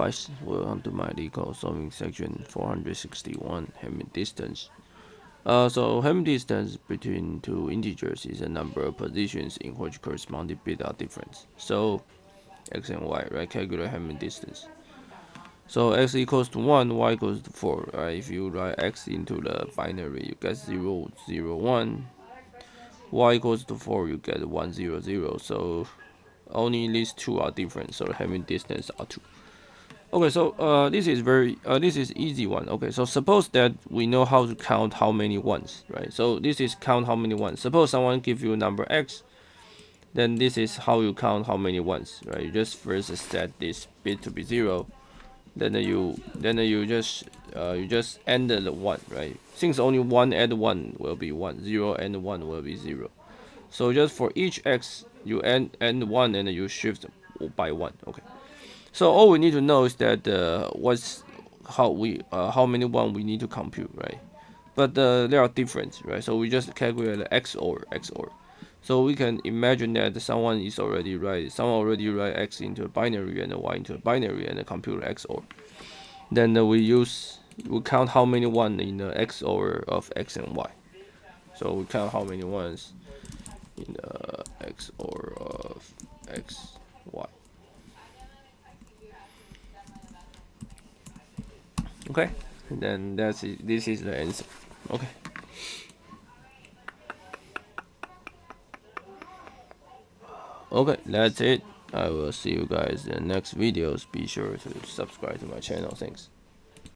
Guys, welcome to my Leetcode solving section 461, Hamming distance. So Hamming distance between two integers is a number of positions in which corresponding bits are different. So x and y, right? Calculate Hamming distance. So x equals to 1, y equals to 4, right? If you write x into the binary, you get 0, 0, 1. Y equals to 4, you get 1, 0, 0. So only these two are different, so the Hamming distance are 2. Okay, so this is easy one. Okay, so suppose that we know how to count how many ones, right? So this is count how many ones. Suppose someone give you a number x, then this is how you count how many ones, right? You just first set this bit to be 0, then you just end the 1, right? Since only 1 add 1 will be 1, 0 and 1 will be 0. So just for each x, you end 1 and you shift by 1. Okay. So all we need to know is that how many one we need to compute, right? But there are different, right? So we just calculate the XOR. So we can imagine that someone already write x into a binary and y into a binary and compute XOR. Then we count how many one in the XOR of x and y. So we count how many ones in the XOR of x, y. Okay, and then that's it. This is the answer. Okay. Okay, that's it. I will see you guys in the next videos. Be sure to subscribe to my channel. Thanks.